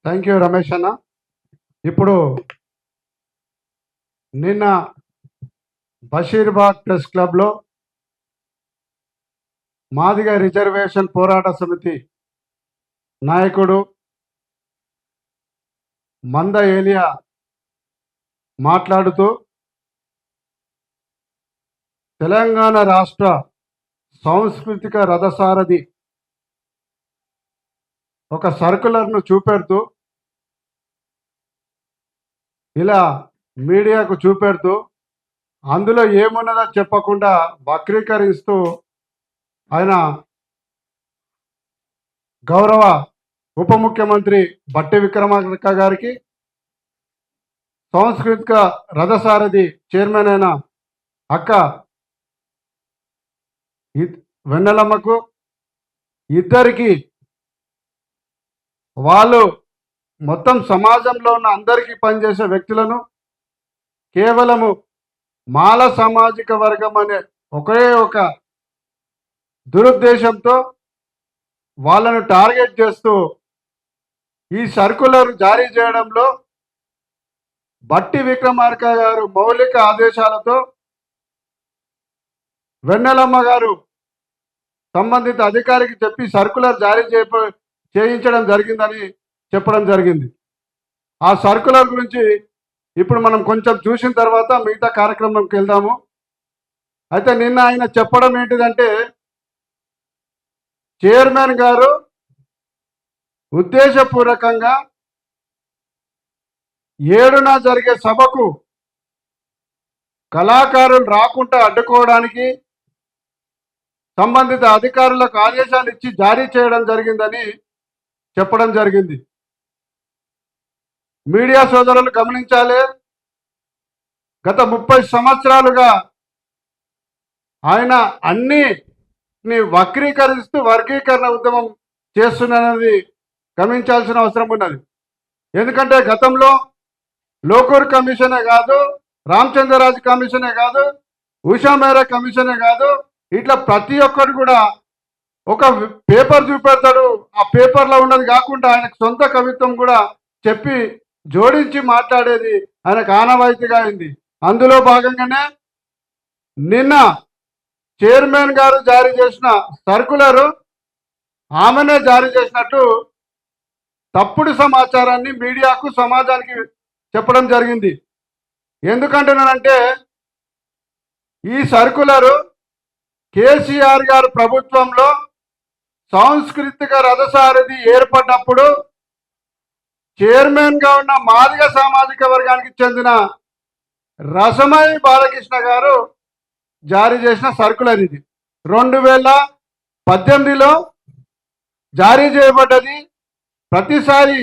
Thank you Ramesh అన్న. ఇప్పుడు నిన్న బషీర్బాగ్ ప్రెస్ క్లబ్లో మాదిగ రిజర్వేషన్ పోరాట సమితి నాయకుడు మంద ఏలియా మాట్లాడుతూ తెలంగాణ రాష్ట్ర సాంస్కృతిక రథసారథి ఒక సర్కులర్ను చూపెడుతూ ఇలా మీడియాకు చూపెడుతూ అందులో ఏమున్నదో చెప్పకుండా వక్రీకరిస్తూ ఆయన గౌరవ ఉప ముఖ్యమంత్రి బట్టి విక్రమార్క గారికి, సాంస్కృతిక రథసారథి చైర్మన్ అయిన అక్క వెన్నెలమ్మకు ఇద్దరికి వాళ్ళు మొత్తం సమాజంలో ఉన్న అందరికీ పనిచేసే వ్యక్తులను కేవలము మాల సామాజిక వర్గం అనే ఒకే ఒక దురుద్దేశంతో వాళ్ళను టార్గెట్ చేస్తూ ఈ సర్కులర్ జారీ చేయడంలో బట్టి విక్రమార్క గారు మౌలిక ఆదేశాలతో వెన్నెలమ్మ గారు సంబంధిత అధికారికి చెప్పి సర్కులర్ జారీ చేయించడం జరిగిందని చెప్పడం జరిగింది. ఆ సర్కులర్ గురించి ఇప్పుడు మనం కొంచెం చూసిన తర్వాత మిగతా కార్యక్రమంకి వెళ్దాము. అయితే నిన్న ఆయన చెప్పడం ఏంటిదంటే, చైర్మన్ గారు ఉద్దేశపూర్వకంగా 7న జరిగే సభకు కళాకారులు రాకుండా అడ్డుకోవడానికి సంబంధిత అధికారులకు ఆదేశాలు ఇచ్చి జారీ చేయడం జరిగిందని చెప్పడం జరిగింది. మీడియా సోదరులు గమనించాలి, గత 30 సంవత్సరాలుగా ఆయన అన్నిని వక్రీకరిస్తూ వర్గీకరణ ఉద్యమం చేస్తున్నది గమనించాల్సిన అవసరం ఉన్నది. ఎందుకంటే గతంలో లోకూర్ కమిషనే కాదు, రామచంద్రరాజు కమిషనే కాదు, ఉషా మేరా కమిషనే కాదు, ఇట్లా ప్రతి ఒక్కరు కూడా ఒక పేపర్ చూపెడతాడు, ఆ పేపర్లో ఉన్నది కాకుండా ఆయనకు సొంత కవిత్వం కూడా చెప్పి జోడించి మాట్లాడేది ఆయనకు ఆనవాయితీగా అయింది. అందులో భాగంగానే నిన్న చైర్మన్ గారు జారీ చేసిన సర్కులరు ఆమెనే జారీ చేసినట్టు తప్పుడు సమాచారాన్ని మీడియాకు సమాజానికి చెప్పడం జరిగింది. ఎందుకంటున్నానంటే, ఈ సర్కులరు కేసీఆర్ గారు ప్రభుత్వంలో సాంస్కృతిక రథసారథి ఏర్పడినప్పుడు చైర్మన్గా ఉన్న మాదిగ సామాజిక వర్గానికి చెందిన రసమై బాలకృష్ణ గారు జారీ చేసిన సర్కులర్ ఇది. 2018లో జారీ చేయబడ్డది. ప్రతిసారి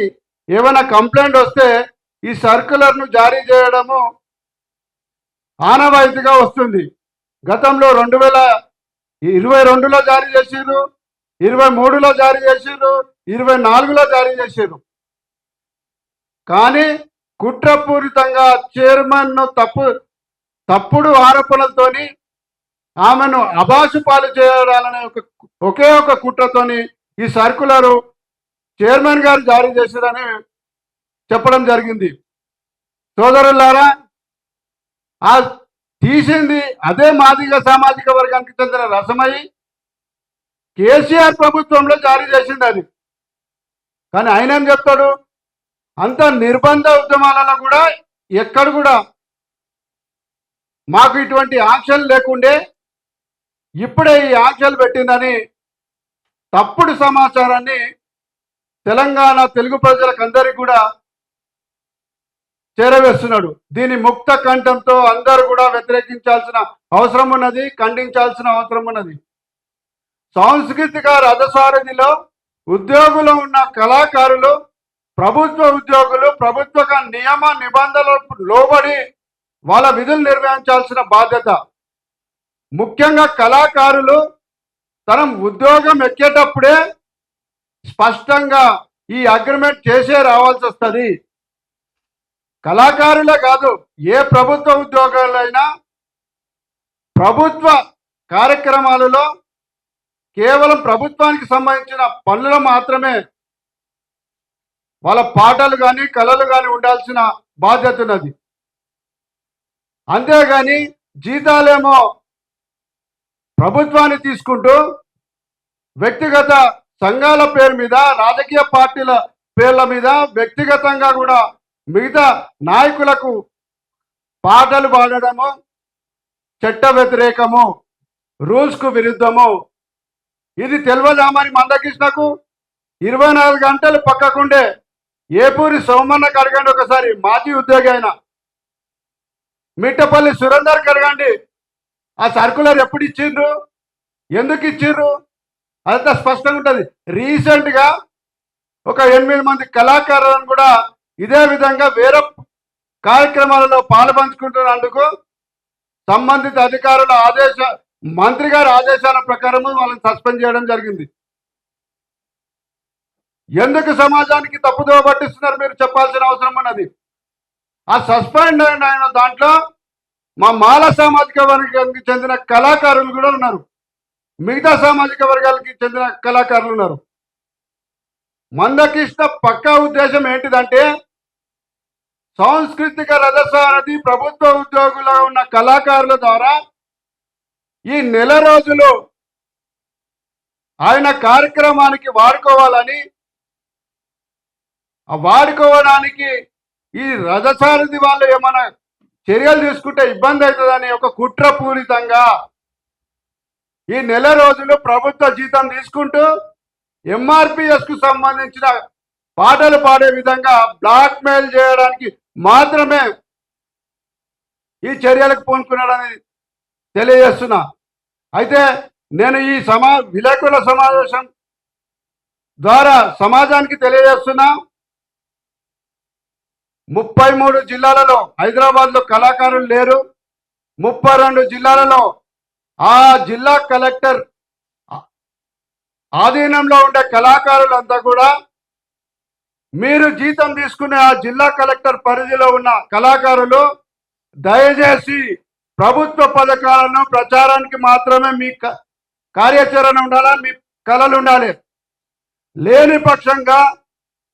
ఏమైనా కంప్లైంట్ వస్తే ఈ సర్కులర్ను జారీ చేయడము ఆనవాయితీగా వస్తుంది. గతంలో 2022లో జారీ చేసిర్రు, 23లో జారీ చేసిర్రు, 24లో జారీ చేసిర్రు. కానీ కుట్రపూరితంగా చైర్మన్ను తప్పుడు ఆరోపణలతోని ఆమెను అబాసు పాలు చేయాలనే ఒకే ఒక కుట్రతోని ఈ సర్కులరు చైర్మన్ గారు జారీ చేశారని చెప్పడం జరిగింది. సోదరులారా, ఆ తీసింది అదే మాదిగ సామాజిక వర్గానికి చెందిన రసమయ్యి కేసీఆర్ ప్రభుత్వంలో జారీ చేసింది అది. కానీ ఆయన ఏం చెప్తాడు, అంత నిర్బంధ ఉద్యమాలలో కూడా ఎక్కడ కూడా మాకు ఇటువంటి ఆంక్షలు లేకుండే ఇప్పుడే ఈ ఆంక్షలు పెట్టిందని తప్పుడు సమాచారాన్ని తెలంగాణ తెలుగు ప్రజలకు అందరికీ కూడా చేరవేస్తున్నాడు. దీని ముక్త కంఠంతో అందరూ కూడా వ్యతిరేకించాల్సిన అవసరం ఉన్నది, ఖండించాల్సిన అవసరం ఉన్నది. సాంస్కృతిక రథసారథిలో ఉద్యోగులు ఉన్న కళాకారులు, ప్రభుత్వ ఉద్యోగులు ప్రభుత్వ నియమ నిబంధనలకు లోబడి వాళ్ళ విధులు నిర్వహించాల్సిన బాధ్యత. ముఖ్యంగా కళాకారులు తన ఉద్యోగం ఎక్కేటప్పుడే స్పష్టంగా ఈ అగ్రిమెంట్ చేసే రావాల్సి వస్తుంది. కళాకారులే కాదు, ఏ ప్రభుత్వ ఉద్యోగాలైనా ప్రభుత్వ కార్యక్రమాలలో కేవలం ప్రభుత్వానికి సంబంధించిన పనులు మాత్రమే వాళ్ళ పాటలు కానీ కళలు కానీ ఉండాల్సిన బాధ్యత ఉన్నది. అంతేగాని జీతాలేమో ప్రభుత్వాన్ని తీసుకుంటూ వ్యక్తిగత సంఘాల పేరు మీద, రాజకీయ పార్టీల పేర్ల మీద వ్యక్తిగతంగా కూడా మిగతా నాయకులకు పాటలు పాడడము చట్ట వ్యతిరేకము, రూల్స్కు విరుద్ధము. ఇది తెలియదామని మందకృష్ణకు 24 గంటలు పక్కకుండే ఏపూరి సోమన్నకు అడగండి ఒకసారి, మాజీ ఉద్యోగి అయిన మిట్టపల్లి సురేందర్ అడగండి, ఆ సర్కులర్ ఎప్పుడు ఇచ్చిండ్రు, ఎందుకు ఇచ్చిండ్రు, అదంతా స్పష్టంగా ఉంటుంది. రీసెంట్గా ఒక 8 మంది కళాకారులను కూడా ఇదే విధంగా వేరే కార్యక్రమాలలో పాలుపంచుకుంటున్నందుకు సంబంధిత అధికారుల మంత్రి గారి ఆదేశాల ప్రకారం వాళ్ళని సస్పెండ్ చేయడం జరిగింది. ఎందుకు సమాజానికి తప్పుదోవ పట్టిస్తున్నారు మీరు చెప్పాల్సిన అవసరం ఉన్నది. ఆ సస్పెండ్ అయిన దాంట్లో మా మాల సామాజిక వర్గానికి చెందిన కళాకారులు కూడా ఉన్నారు, మిగతా సామాజిక వర్గాలకి చెందిన కళాకారులు ఉన్నారు. మందకృష్ణ పక్కా ఉద్దేశం ఏంటిదంటే సాంస్కృతిక రథసారథి ప్రభుత్వ ఉద్యోగులుగా ఉన్న కళాకారుల ద్వారా ఈ నెల రోజులు ఆయన కార్యక్రమానికి వాడుకోవాలని, వాడుకోవడానికి ఈ రథసారథి వాళ్ళు ఏమైనా చర్యలు తీసుకుంటే ఇబ్బంది అవుతుందని ఒక కుట్రపూరితంగా ఈ నెల రోజులు ప్రభుత్వ జీతం తీసుకుంటూ ఎంఆర్పిఎస్ కు సంబంధించిన పాటలు పాడే విధంగా బ్లాక్ మెయిల్ చేయడానికి మాత్రమే ఈ చర్యలకు పూనుకున్నాడని తెలియజేస్తున్నా. అయితే నేను ఈ విలేకరుల సమావేశం ద్వారా సమాజానికి తెలియజేస్తున్నా, 33 జిల్లాలలో హైదరాబాద్లో కళాకారులు లేరు. 32 జిల్లాలలో ఆ జిల్లా కలెక్టర్ ఆధీనంలో ఉండే కళాకారులంతా కూడా మీరు జీతం తీసుకునే ఆ జిల్లా కలెక్టర్ పరిధిలో ఉన్న కళాకారులు దయచేసి ప్రభుత్వ పథకాలను ప్రచారానికి మాత్రమే మీ కార్యాచరణ ఉండాలా, మీ కళలు ఉండాలి. లేని పక్షంగా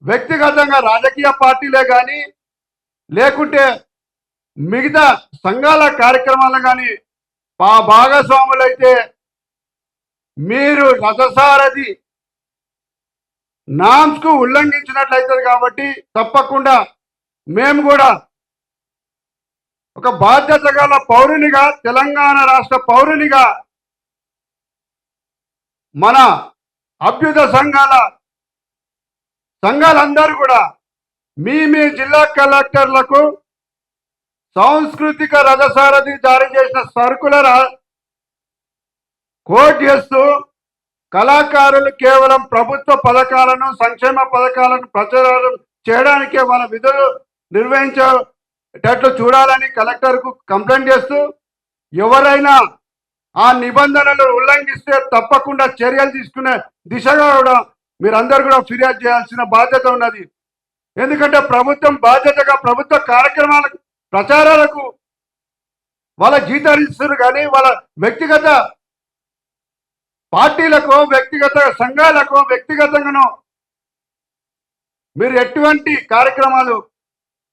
వ్యక్తిగతంగా రాజకీయ పార్టీలే కానీ లేకుంటే మిగతా సంఘాల కార్యక్రమాలు కానీ భాగస్వాములైతే మీరు రథసారథి నామ్స్ కు ఉల్లంఘించినట్లయితుంది. కాబట్టి తప్పకుండా మేము కూడా ఒక బాధ్యత గల పౌరునిగా, తెలంగాణ రాష్ట్ర పౌరునిగా మన అభ్యుద సంఘాలందరూ కూడా మీ జిల్లా కలెక్టర్లకు సాంస్కృతిక రథసారథి జారీ చేసిన సర్కులర్ కోట్ చేస్తూ కళాకారులు కేవలం ప్రభుత్వ పథకాలను, సంక్షేమ పథకాలను ప్రచారం చేయడానికే వాళ్ళ విధులు నిర్వహించేటట్లు చూడాలని కలెక్టర్కు కంప్లైంట్ చేస్తూ ఎవరైనా ఆ నిబంధనలు ఉల్లంఘిస్తే తప్పకుండా చర్యలు తీసుకునే దిశగా కూడా మీరందరూ కూడా ఫిర్యాదు చేయాల్సిన బాధ్యత ఉన్నది. ఎందుకంటే ప్రభుత్వం బాధ్యతగా ప్రభుత్వ కార్యక్రమాలకు, ప్రచారాలకు వాళ్ళ జీతాలు ఇస్తారు, కానీ వాళ్ళ వ్యక్తిగత పార్టీలకు, వ్యక్తిగత సంఘాలకు వ్యక్తిగతంగాను మీరు ఎటువంటి కార్యక్రమాలు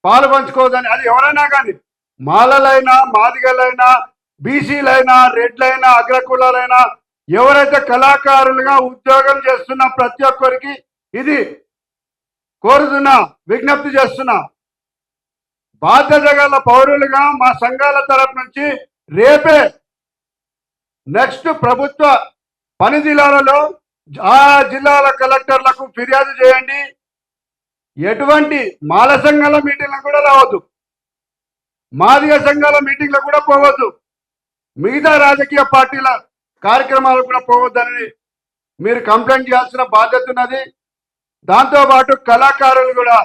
పాల్పంచుకోవద్దని. అది ఎవరైనా కానీ, మాలలైనా, మాదిగలైనా, బీసీలైనా, రెడ్లైనా, అగ్రకులాలైనా, ఎవరైతే కళాకారులుగా ఉద్యోగం చేస్తున్న ప్రతి ఒక్కరికి ఇది కోరుతున్నా, విజ్ఞప్తి చేస్తున్నా. బాధ్యత గల పౌరులుగా మా సంఘాల తరపు నుంచి రేపే నెక్స్ట్ ప్రభుత్వ పని జిల్లాలలో ఆ జిల్లాల కలెక్టర్లకు ఫిర్యాదు చేయండి. ఎటువంటి మాల సంఘాల మీటింగ్లకు కూడా రావద్దు, మాదిగ సంఘాల మీటింగ్లకు కూడా పోవద్దు, మిగతా రాజకీయ పార్టీల కార్యక్రమాలకు కూడా పోవద్దని మీరు కంప్లైంట్ చేయాల్సిన బాధ్యత ఉన్నది. దాంతోపాటు కళాకారులు కూడా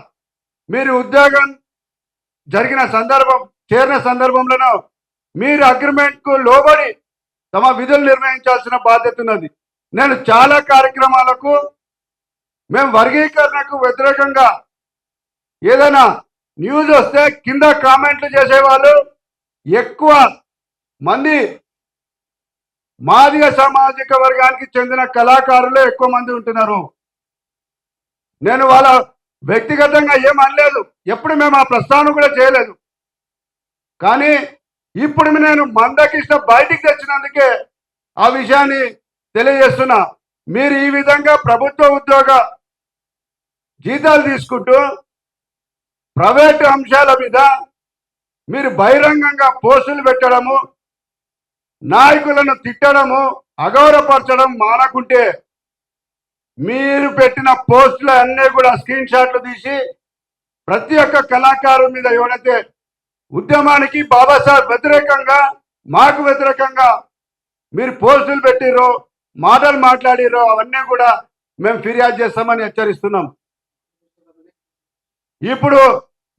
మీరు ఉద్యోగం చేరిన సందర్భంలోనూ మీరు అగ్రిమెంట్కు లోబడి తమ విధులు నిర్వహించాల్సిన బాధ్యత ఉన్నది. నేను చాలా కార్యక్రమాలకు మేము వర్గీకరణకు వ్యతిరేకంగా ఏదైనా న్యూస్ వస్తే కింద కామెంట్లు చేసేవాళ్ళు ఎక్కువ మంది మాదిగ సామాజిక వర్గానికి చెందిన కళాకారులు ఎక్కువ మంది ఉంటున్నారు. నేను వాళ్ళ వ్యక్తిగతంగా ఏం అనలేదు, ఎప్పుడు మేము ఆ ప్రస్తావన కూడా చేయలేదు. కానీ ఇప్పుడు నేను మందకృష్ణ బయటికి తెచ్చినందుకే ఆ విషయాన్ని తెలియజేస్తున్నా. మీరు ఈ విధంగా ప్రభుత్వ ఉద్యోగ జీతాలు తీసుకుంటూ ప్రైవేటు అంశాల మీద మీరు బహిరంగంగా పోస్టులు పెట్టడము, నాయకులను తిట్టడము, అగౌరవపరచడం మానకుంటే మీరు పెట్టిన పోస్టులు అన్నీ కూడా స్క్రీన్ షాట్లు తీసి ప్రతి ఒక్క కళాకారు మీద ఎవరైతే ఉద్యమానికి బాబాసాహెబ్ వ్యతిరేకంగా, మాకు వ్యతిరేకంగా మీరు పోస్టులు పెట్టిరో, మాటలు మాట్లాడిరో అవన్నీ కూడా మేము ఫిర్యాదు చేస్తామని హెచ్చరిస్తున్నాం. ఇప్పుడు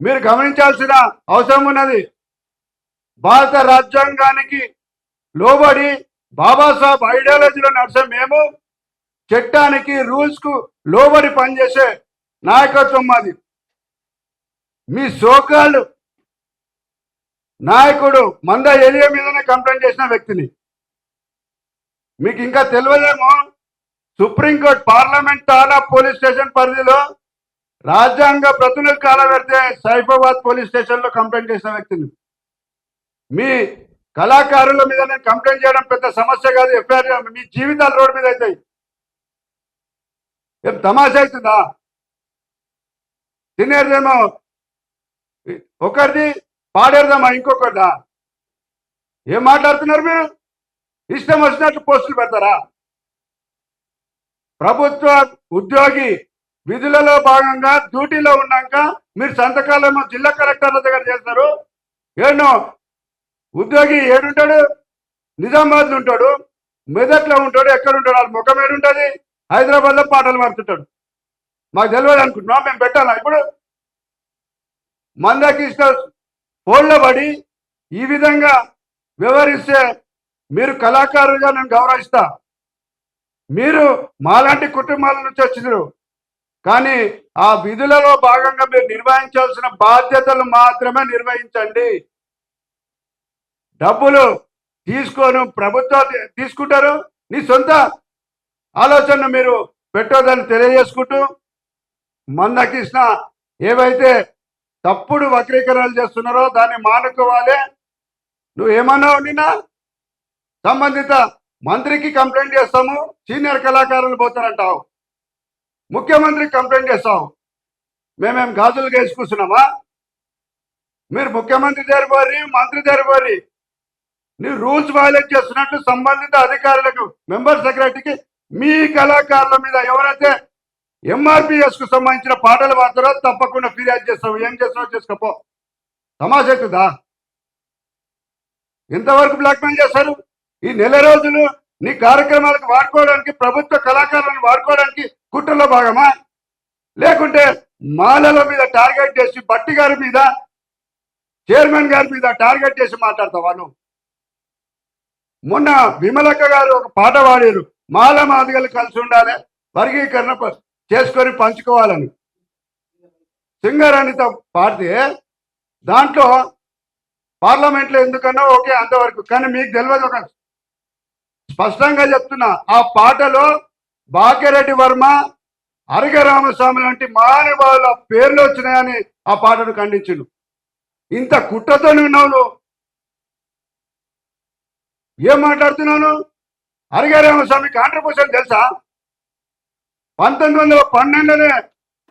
మీరు గమనించాల్సిన అవసరం ఉన్నది. భారత రాజ్యాంగానికి లోబడి బాబాసాహెబ్ ఐడియాలజీలో నడిచే మేము చట్టానికి, రూల్స్ కు లోబడి పనిచేసే నాయకత్వం మాది. మీ సోకాళ్ళు నాయకుడు మంద ఏరియా మీదనే కంప్లైంట్ చేసిన వ్యక్తిని. మీకు ఇంకా తెలియదేమో, సుప్రీంకోర్టు పార్లమెంట్ తానా పోలీస్ స్టేషన్ పరిధిలో రాజ్యాంగ ప్రతినిధులు కాల పెడితే సైఫాబాద్ పోలీస్ స్టేషన్ లో కంప్లైంట్ చేసిన వ్యక్తిని. మీ కళాకారుల మీద నేను కంప్లైంట్ చేయడం పెద్ద సమస్య కాదు. ఎఫ్ఐఆర్ మీ జీవితాలు రోడ్డు మీద అవుతాయి. ఏం తమాషా అవుతుందా? తినేదేమో ఒకరిది, పాడేద్దామా ఇంకొకరిదా? ఏం మాట్లాడుతున్నారు మీరు? ఇష్టం వచ్చినట్లు పోస్టులు పెడతారా? ప్రభుత్వ ఉద్యోగి విధులలో భాగంగా డ్యూటీలో ఉన్నాక మీరు సంతకాలేమో జిల్లా కలెక్టర్ల దగ్గర చేస్తారు. ఏనో ఉద్యోగి ఏడుంటాడు? నిజామాబాద్లో ఉంటాడు, మెదక్లో ఉంటాడు, ఎక్కడ ఉంటాడు? వాళ్ళ ముఖం ఏడుంటుంది? హైదరాబాద్లో పాటలు మారుతుంటాడు. మాకు తెలియదు అనుకుంటున్నాం, మేము పెట్టాలా? ఇప్పుడు మందకృష్ణ ఫోన్లో పడి ఈ విధంగా వ్యవహరిస్తే మీరు కళాకారులుగా నేను గౌరవిస్తా. మీరు మాలాంటి కుటుంబాల నుంచి వచ్చినారు, కానీ ఆ విధులలో భాగంగా మీరు నిర్వహించాల్సిన బాధ్యతలు మాత్రమే నిర్వహించండి. డబ్బులు తీసుకోను ప్రభుత్వం తీసుకుంటారు. నీ సొంత ఆలోచన మీరు పెట్టొద్దని తెలియజేసుకుంటూ, మందకృష్ణ ఏవైతే తప్పుడు వక్రీకరణలు చేస్తున్నారో దాన్ని మానుకోవాలి. నువ్వు ఏమన్నావు? నిన్న సంబంధిత మంత్రికి కంప్లైంట్ చేస్తాము, సీనియర్ కళాకారులు పోతారంటావు, ముఖ్యమంత్రికి కంప్లైంట్ చేస్తావు. మేమేం గాజులు వేసి కూర్చున్నామా? మీరు ముఖ్యమంత్రి దగ్గర పోరి, మంత్రి దగ్గర పోరి. నువ్వు రూల్స్ వైలేట్ చేస్తున్నట్టు సంబంధిత అధికారులకు, మెంబర్ సెక్రటరీకి, మీ కళాకారుల మీద ఎవరైతే ఎంఆర్పిఎస్ కు సంబంధించిన పాటలు పాడతారో తప్పకుండా ఫిర్యాదు చేస్తావు. ఏం చేస్తావు చేసుకోపో. తమాషా అవుతుందా? ఎంతవరకు బ్లాక్మెయిల్ చేస్తారు? ఈ నెల రోజులు నీ కార్యక్రమాలకు వాడుకోవడానికి, ప్రభుత్వ కళాకారులను వాడుకోవడానికి కుట్రలో భాగమా? లేకుంటే మాలల మీద టార్గెట్ చేసి, బట్టి గారి మీద, చైర్మన్ గారి మీద టార్గెట్ చేసి మాట్లాడతావా నువ్వు? మొన్న విమలక్క గారు ఒక పాట పాడారు, మాల మాదిగలు కలిసి ఉండాలి, వర్గీకరణ చేసుకొని పంచుకోవాలని. సింగరాణితో పాడితే దాంట్లో పార్లమెంట్లో ఎందుకన్నా ఓకే అంతవరకు, కానీ మీకు తెలియదు. ఒక స్పష్టంగా చెప్తున్నా, ఆ పాటలో భాగ్యరెడ్డి వర్మ, అరగ రామస్వామి లాంటి మహానుభావుల పేర్లు వచ్చినాయని ఆ పాటను ఖండించును. ఇంత కుట్రతోనే ఉన్నావు. ఏం మాట్లాడుతున్నాను? అరగ రామస్వామి కాంట్రిబ్యూషన్ తెలుసా? 1912లోనే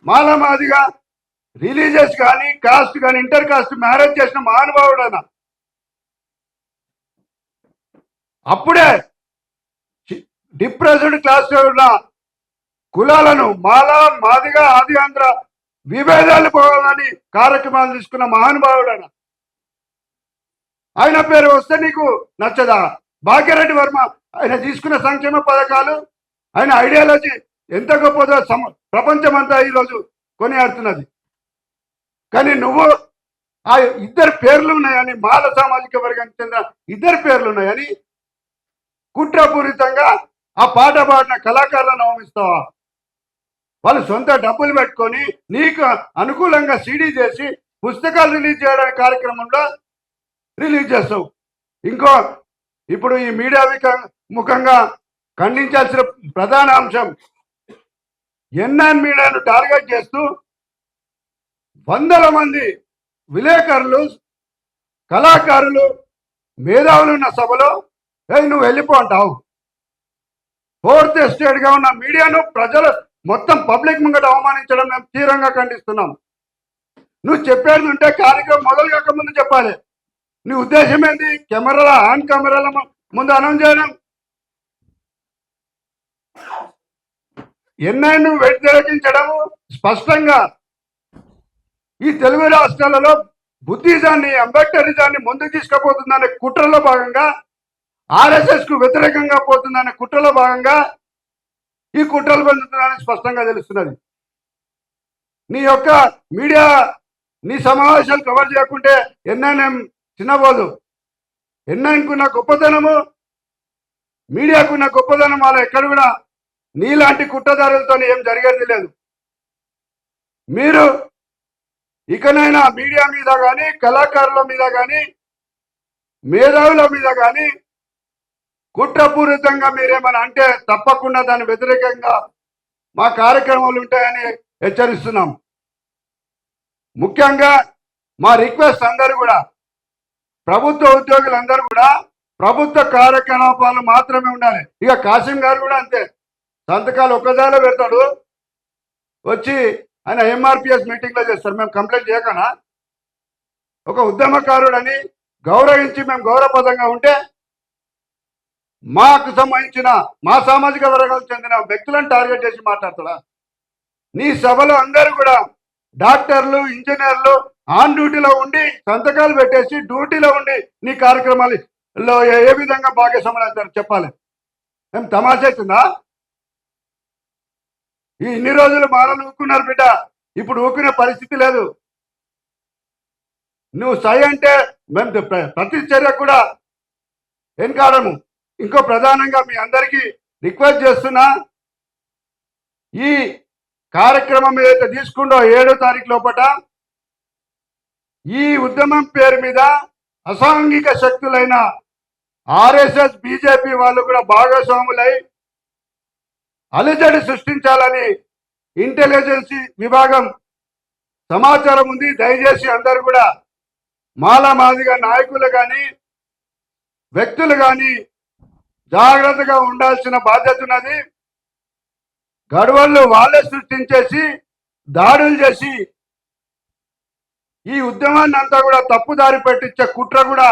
మాలమాదిగా రిలీజియస్ కానీ, కాస్ట్ కానీ, ఇంటర్ కాస్ట్ మ్యారేజ్ చేసిన మహానుభావుడు ఆయన. అప్పుడే డిప్రెస్డ్ క్లాస్ ఉన్న కులాలను మాల, మాదిగా, ఆది ఆంధ్ర విభేదాలు పోవాలని కార్యక్రమాలు తీసుకున్న మహానుభావుడు ఆయన. ఆయన పేరు వస్తే నీకు నచ్చదా? భాగ్యరెడ్డి వర్మ ఆయన తీసుకున్న సంక్షేమ పథకాలు, ఆయన ఐడియాలజీ ఎంత గొప్పదో ప్రపంచం అంతా ఈరోజు కొనియాడుతున్నది. కానీ నువ్వు ఆ ఇద్దరు పేర్లు ఉన్నాయని, మాల సామాజిక వర్గానికి చెందిన ఇద్దరు పేర్లు ఉన్నాయని కుట్రపూరితంగా ఆ పాట పాడిన కళాకారులను అవమిస్తావా? వాళ్ళు సొంత డబ్బులు పెట్టుకొని నీకు అనుకూలంగా సీడీ చేసి పుస్తకాలు రిలీజ్ చేయడానికి కార్యక్రమంలో రిలీజ్ చేస్తావు. ఇంకో ఇప్పుడు ఈ మీడియా ముఖంగా ఖండించాల్సిన ప్రధాన అంశం, ఎన్ఆర్ మీడియాను టార్గెట్ చేస్తూ వందల మంది విలేకరులు, కళాకారులు, మేధావులు ఉన్న సభలో నువ్వు వెళ్ళిపో అంటావు. ఫోర్త్ ఎస్టేట్గా ఉన్న మీడియాను ప్రజలు మొత్తం పబ్లిక్ ముంగట అవమానించడం మేము తీవ్రంగా ఖండిస్తున్నాం. నువ్వు చెప్పేది ఉంటే కార్యక్రమం మొదలు కాకముందు చెప్పాలి. నీ ఉద్దేశం ఏంటి? కెమెరాల ముందు అనౌన్స్ చేయడం. ఎన్నైనా వ్యతిరేకించడము స్పష్టంగా ఈ తెలుగు రాష్ట్రాలలో బుద్ధిజాన్ని, అంబేద్కరిజాన్ని ముందుకు తీసుకుపోతుందనే కుట్రలో భాగంగా, ఆర్ఎస్ఎస్ కు వ్యతిరేకంగా పోతుందనే కుట్రలో భాగంగా ఈ కుట్రలు పొందుతుందని స్పష్టంగా తెలుస్తున్నది. నీ యొక్క మీడియా నీ సమావేశాలు కవర్ చేయకుంటే ఎన్ఐఎం చిన్నబోదు. ఎన్ఐఎంకున్న గొప్పతనము, మీడియాకున్న గొప్పతనం వాళ్ళ ఎక్కడ కూడా నీలాంటి కుట్రదారులతో ఏం జరిగేది లేదు. మీరు ఇకనైనా మీడియా మీద కానీ, కళాకారుల మీద కానీ, మేధావుల మీద కానీ కుట్రపూరితంగా మీరేమన్నా అంటే తప్పకుండా దాని వ్యతిరేకంగా మా కార్యక్రమాలు ఉంటాయని హెచ్చరిస్తున్నాం. ముఖ్యంగా మా రిక్వెస్ట్ అందరూ కూడా, ప్రభుత్వ ఉద్యోగులందరూ కూడా ప్రభుత్వ కార్యకలాపాలు మాత్రమే ఉండాలి. ఇక కాసిం గారు కూడా అంతే, సంతకాలు ఒక్కదాలో పెడతాడు, వచ్చి ఆయన ఎంఆర్పిఎస్ మీటింగ్లో చేస్తారు. మేము కంప్లైంట్ చేయకనా? ఒక ఉద్యమకారుడని గౌరవించి మేము గౌరవపదంగా ఉంటే మాకు సంబంధించిన మా సామాజిక వర్గాలకు చెందిన వ్యక్తులను టార్గెట్ చేసి మాట్లాడతాడా? నీ సభలో అందరూ కూడా డాక్టర్లు, ఇంజనీర్లు ఆన్ డ్యూటీలో ఉండి సంతకాలు పెట్టేసి డ్యూటీలో ఉండి నీ కార్యక్రమాలలో ఏ విధంగా భాగస్వాములు అవుతారు చెప్పాలి. ఏం తమాషా అవుతుందా? ఈ ఇన్ని రోజులు మానలు ఊక్కున్నారు బిడ్డ, ఇప్పుడు ఊకునే పరిస్థితి లేదు. నువ్వు సై అంటే మేము ప్రతి చర్య కూడా వెనకాడము. ఇంకో ప్రధానంగా మీ అందరికీ రిక్వెస్ట్ చేస్తున్నా, ఈ కార్యక్రమం ఏదైతే తీసుకుంటో 7వ తారీఖు లోపల ఈ ఉద్యమం పేరు మీద అసాంఘిక శక్తులైన ఆర్ఎస్ఎస్, బీజేపీ వాళ్ళు కూడా భాగస్వాములై అలజడి సృష్టించాలని ఇంటెలిజెన్స్ విభాగం సమాచారం ఉంది. దయచేసి అందరూ కూడా మాదిగా నాయకులు కానీ, వ్యక్తులు కానీ జాగ్రత్తగా ఉండాల్సిన బాధ్యత ఉన్నది. గడవళ్ళు వాళ్ళే సృష్టించేసి దాడులు చేసి ఈ ఉద్యమాన్ని అంతా కూడా తప్పుదారి పెట్టించే కుట్ర కూడా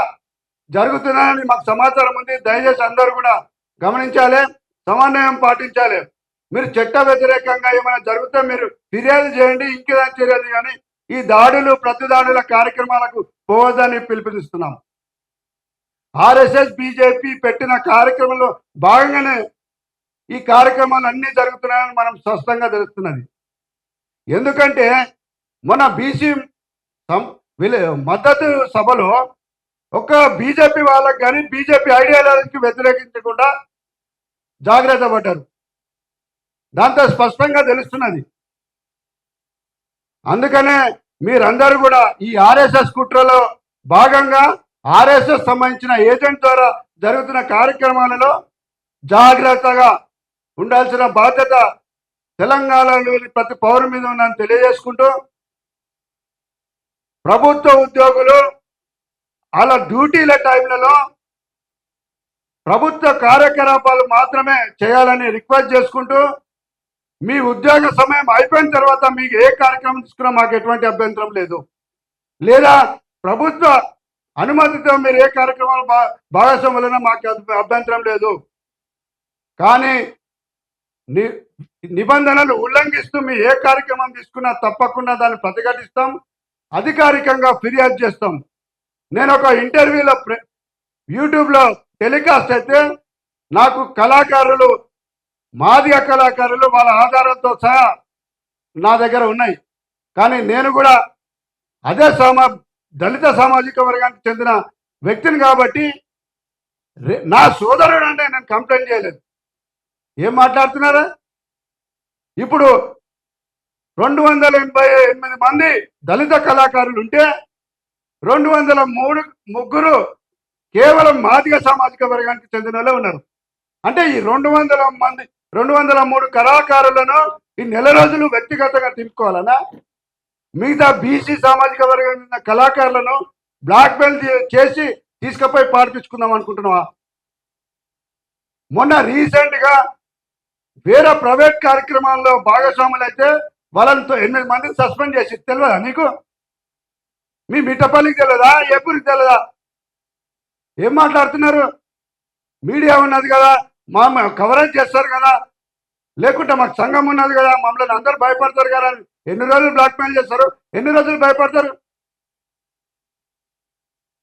జరుగుతుందని మాకు సమాచారం ఉంది. దయచేసి అందరూ కూడా గమనించాలి, సమన్వయం పాటించాలి. మీరు చట్ట వ్యతిరేకంగా ఏమైనా జరిగితే మీరు ఫిర్యాదు చేయండి, ఇంకేదైనా చర్యలు. కానీ ఈ దాడులు, ప్రతిదాడుల కార్యక్రమాలకు పోవద్దని పిలుపునిస్తున్నాం. ఆర్ఎస్ఎస్, బీజేపీ పెట్టిన కార్యక్రమంలో భాగంగానే ఈ కార్యక్రమాలు అన్నీ జరుగుతున్నాయని మనం స్పష్టంగా తెలుస్తున్నది. ఎందుకంటే మన బీసీ మద్దతు సభలో ఒక బీజేపీ వాళ్ళకి కానీ, బీజేపీ ఐడియాలజీకి వ్యతిరేకించకుండా జాగ్రత్త పడ్డారు. దాంతో స్పష్టంగా తెలుస్తున్నది. అందుకనే మీరందరూ కూడా ఈ ఆర్ఎస్ఎస్ కుట్రలో భాగంగా ఆర్ఎస్ఎస్ సంబంధించిన ఏజెంట్ ద్వారా జరుగుతున్న కార్యక్రమాలలో జాగ్రత్తగా ఉండాల్సిన బాధ్యత తెలంగాణలోని ప్రతి పౌరు మీద ఉందని తెలియజేసుకుంటూ, ప్రభుత్వ ఉద్యోగులు అలా డ్యూటీల టైంలలో ప్రభుత్వ కార్యకలాపాలు మాత్రమే చేయాలని రిక్వెస్ట్ చేసుకుంటూ, మీ ఉద్యోగ సమయం అయిపోయిన తర్వాత మీకు ఏ కార్యక్రమం తీసుకున్నా మాకు ఎటువంటి అభ్యంతరం లేదు. లేదా ప్రభుత్వ అనుమతితో మీరు ఏ కార్యక్రమాలు భాగస్వాములైనా మాకు అభ్యంతరం లేదు. కానీ నిబంధనలు ఉల్లంఘిస్తూ మీ ఏ కార్యక్రమం తీసుకున్నా తప్పకుండా దాన్ని ప్రతిఘటిస్తాం, అధికారికంగా ఫిర్యాదు చేస్తాం. నేను ఒక ఇంటర్వ్యూలో యూట్యూబ్లో టెలికాస్ట్ అయితే నాకు కళాకారులు, మాదిగ కళాకారులు వాళ్ళ ఆధారాలతో సహా నా దగ్గర ఉన్నాయి. కానీ నేను కూడా అదే దళిత సామాజిక వర్గానికి చెందిన వ్యక్తిని కాబట్టి నా సోదరుడు అంటే నేను కంప్లైంట్ చేయలేదు. ఏం మాట్లాడుతున్నారా? ఇప్పుడు 288 మంది దళిత కళాకారులు ఉంటే 203 కేవలం మాదిగ సామాజిక వర్గానికి చెందిన వాళ్ళే ఉన్నారు. అంటే ఈ 203 కళాకారులను ఈ నెల రోజులు వ్యక్తిగతంగా తిప్పుకోవాలనా? మిగతా బీసీ సామాజిక వర్గం చెందిన కళాకారులను బ్లాక్ మెయిల్ చేసి తీసుకుపోయి పాడిపించుకుందాం అనుకుంటున్నావా? మొన్న రీసెంట్ గా వేరే ప్రైవేట్ కార్యక్రమాల్లో భాగస్వాములు అయితే వాళ్ళని 8 మందిని సస్పెండ్ చేసి తెలియదా నీకు? మీ మిట్టపల్లికి తెలియదా? ఎప్పుడుకి తెలియదా? ఏం మాట్లాడుతున్నారు? మీడియా ఉన్నది కదా, మా కవరేజ్ చేస్తారు కదా, లేకుంటే మాకు సంఘం ఉన్నది కదా, మమ్మల్ని అందరూ భయపడతారు కదా. ఎన్ని రోజులు బ్లాక్మెయిల్ చేస్తారు? ఎన్ని రోజులు భయపడతారు?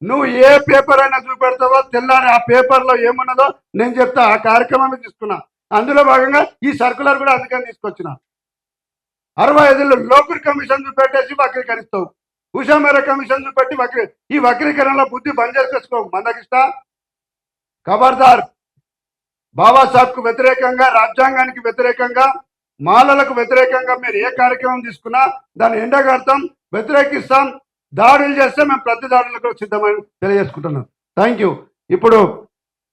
నువ్వు ఏ పేపర్ అయినా చూపెడతావో తెల్లారి ఆ పేపర్లో ఏమున్నదో నేను చెప్తా. ఆ కార్యక్రమాన్ని తీసుకున్నా, అందులో భాగంగా ఈ సర్కులర్ కూడా అందుకని తీసుకొచ్చిన. 65 లోకల్ కమిషన్ చూపెట్టేసి వక్రీకరిస్తావు, ఉషా మేర కమిషన్ చూపెట్టి ఈ వక్రీకరణలో బుద్ధి బంద్ చేసుకో. మందకిస్తా ఖబర్దార్. బాబాసాహెబ్కు వ్యతిరేకంగా, రాజ్యాంగానికి వ్యతిరేకంగా, మాలలకు వ్యతిరేకంగా మీరు ఏ కార్యక్రమం తీసుకున్నా దాన్ని ఎండగడతాం, వ్యతిరేకిస్తాం. దాడులు చేస్తే మేము ప్రతి దాడులకు సిద్ధమని తెలియజేసుకుంటున్నాం. Thank you. ఇప్పుడు